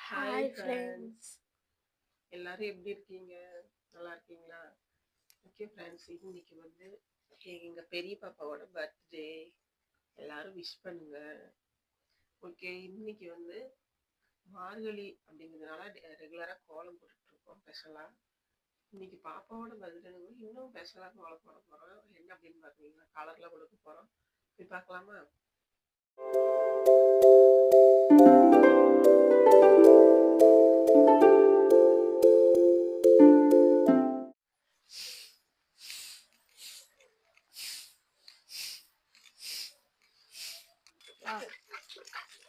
Hi hi friends. Friends, எல்லாரும் எப்படி இருக்கீங்க? நல்லா இருக்கீங்களா? ஓகே ஃப்ரெண்ட்ஸ், இன்னைக்கு வந்து எங்க பெரிய பாப்பாவோட பர்த்டே. எல்லாரும் விஷ் பண்ணுங்க. ஓகே, இன்னைக்கு வந்து மார்கழி அப்படிங்கிறதுனால ரெகுலரா கோலம் போட்டுட்டு இருக்கோம் ஸ்பெஷலா. இன்னைக்கு பாப்பாவோட பர்த்டே இன்னும் ஸ்பெஷலா கோலம் போட போறோம். என்ன அப்படின்னு பாத்தீங்கன்னா கலர்ல கொடுக்க போறோம். போய் பார்க்கலாமா?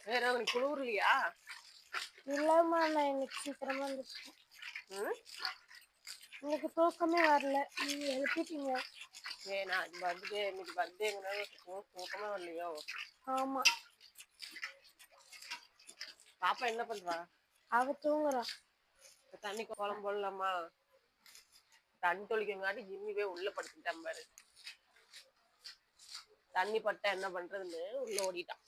வேற உனக்கு குளிர்லையா? இல்லைம்மா, நான் இன்னைக்கு சீக்கிரமா வந்துருச்சேன். எனக்கு தூக்கமே வரல, நீங்க எழுப்பிட்டீங்க. ஏன்னா பர்த்டே இன்னைக்கு பர்த்டேங்கிறனால தூக்கமே வரலையோ? ஆமா. பாப்பா என்ன பண்றா? அவ தூங்குறா. தண்ணி கோலம் போடலாமா? தண்ணி தொளிக்கங்காட்டி ஜிம்மிவே உள்ள படுத்துட்டான் பாரு. தண்ணி பட்டா என்ன பண்றதுன்னு உள்ள ஓடிட்டான்.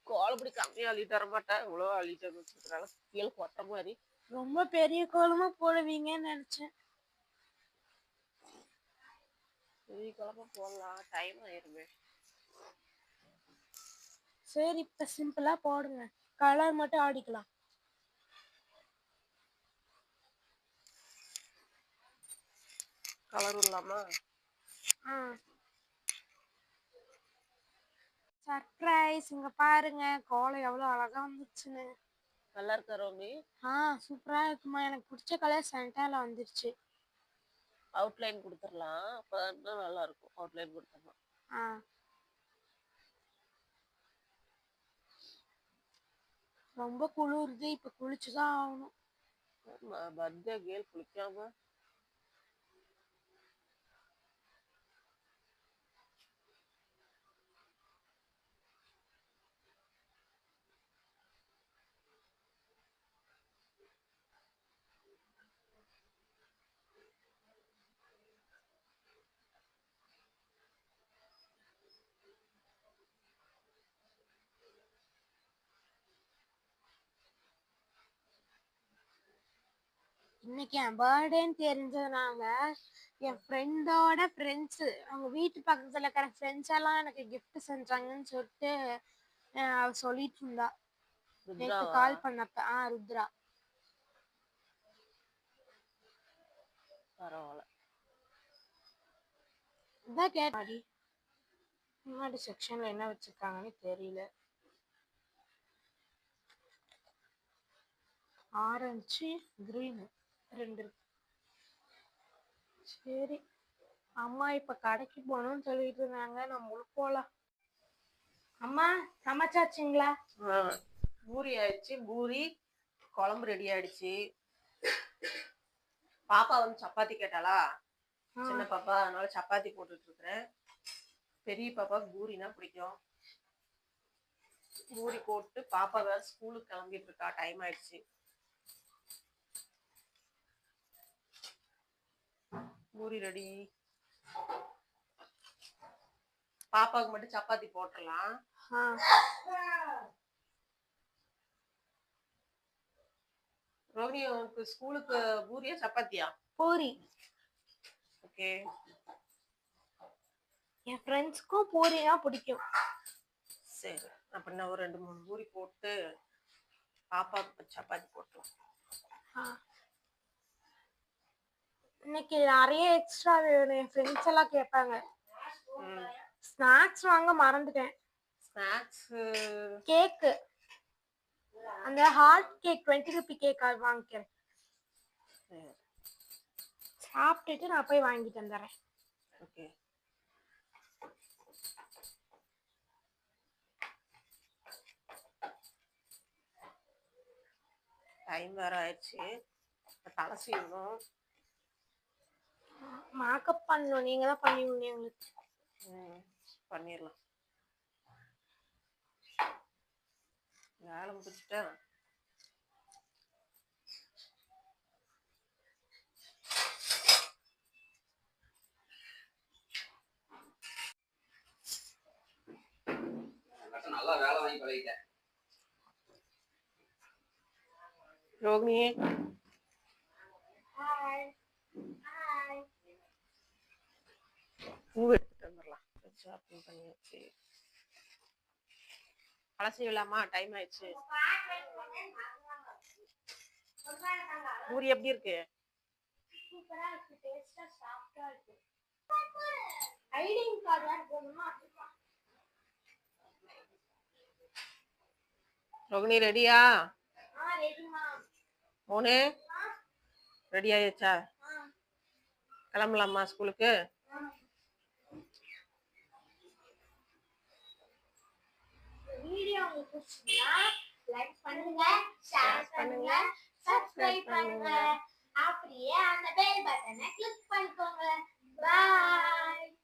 கோலப்படி கம்மியா அள்ளிட்டு வர மாட்டேன். இவ்வளோ அள்ளிட்டு வச்சுருக்காங்க. கீழே கொட்ட மாதிரி. ரொம்ப பெரிய கோலமா போடுவீங்கன்னு நினைச்சேன். பெரிய கோலமா போடலாம், டைம் ஆயிருமே. சரி, இப்ப சிம்பிளா போடுங்க. கலர் மட்டும் ஆடிக்கலாம். கலர் இல்லாமா? சர்ப்ரைஸ், இங்க பாருங்க கோலம் எவ்வளவு அழகா வந்துருச்சுன்னு. நல்லா இருக்கா ரோமி? சூப்பரா இருக்குமா. எனக்கு பிடிச்ச கலர் சென்டர்ல வந்துருச்சு. அவுட்லைன் கொடுத்துடலாம், அப்பதான் நல்லா இருக்கும். அவுட்லைன் கொடுத்துடலாம். ரொம்ப குளிருது, இப்ப குளிச்சுதான் ஆகணும். பர்த்டே கேர்ள் குளிக்காம இன்னைக்கு என் பர்த்டேன்னு தெரிஞ்சதுனால என் ஃப்ரெண்டோட ஃப்ரெண்ட்ஸு, அவங்க வீட்டு பக்கத்துல இருக்கிற ஃப்ரெண்ட்ஸ் எல்லாம் எனக்கு கிஃப்ட் செஞ்சாங்கன்னு சொல்லிட்டு அவ சொல்லிட்டு இருந்தா நேற்று கால் பண்ணப்ப. ருத்ரா. பரவாயில்ல. இதான் கேட்டாடி. முன்னாடி செக்ஷன்ல என்ன வச்சிருக்காங்கன்னு தெரியல. ஆரஞ்சு கிரீன் ரெண்டு இருக்கு. சரி, அம்மா இப்ப கடைக்கு போகணும்னு சொல்லிட்டு இருந்தாங்க, நம்மளும் போலாம். அம்மா சமைச்சாச்சுங்களா? பூரி ஆயிடுச்சு. பூரி குழம்பு ரெடி ஆயிடுச்சு. பாப்பா வந்து சப்பாத்தி கேட்டாளா, சின்ன பாப்பா, அதனால சப்பாத்தி போட்டுட்டு இருக்கிறேன். பெரிய பாப்பாவுக்கு பூரினா பிடிக்கும். பூரி போட்டு பாப்பா வேற ஸ்கூலுக்கு கிளம்பிட்டு இருக்கா, டைம் ஆயிடுச்சு. பூரி ரெடி. பாப்பாவுக்கு மட்டும் சப்பாத்தி போட்டுடலாம். ரோஹினி, உனக்கு ஸ்கூலுக்கு பூரியா சப்பாத்தியா? பூரி. ஓகே. என் ஃப்ரெண்ட்ஸ்க்கும் பூரினா பிடிக்கும். சரி, அப்படின்னா ஒரு 2-3 பூரி போட்டு பாப்பாவுக்கு சப்பாத்தி போட்டுலாம். இன்னைக்கு நிறைய எக்ஸ்ட்ரா வேணும், என் ஃப்ரெண்ட்ஸ் எல்லாம் கேட்பாங்க. ஸ்நாக்ஸ் வாங்க மறந்துட்டேன். ஸ்நாக்ஸ் கேக்கு, அந்த ஹார்ட் கேக் 20 ரூபி கேக் வாங்கிக்கிறேன். சாப்பிட்டுட்டு நான் போய் வாங்கிட்டு வந்துடுறேன். ஓகே. டைம் வேற ஆயிடுச்சு. தலை சீவணும். மேக்கப் பண்ணணும், நீங்க தான் பண்ணி விடணும் எங்களுக்கு. பண்ணிடலாம். வேலை முடிச்சுட்டா நல்லா வேலை வாங்கி பழகிட்டேன். ரோகிணி பூ எடுத்துட்டு வந்துடலாம். ஷாப்பிங் பண்ணியாச்சு. பழசி விழாமா டைம் ஆயிடுச்சு. பூரி எப்படி இருக்கு? சூப்பரா இருக்கு, டேஸ்டா சாஃப்ட்டா இருக்கு. ஐடிங் கார்டு வேற போடணுமா? ரோகிணி ரெடியா? ரெடிமா. மோனு ரெடி ஆயிடுச்சா? கிளம்பலாமா ஸ்கூலுக்கு? வீடியோ உங்களுக்கு பிடிச்சிருந்தா லைக் பண்ணுங்க, ஷேர் பண்ணுங்க, சப்ஸ்கிரைப் பண்ணுங்க. அப்படியே அந்த பெல் பட்டனை கிளிக் பண்ணிக்கோங்க. பை.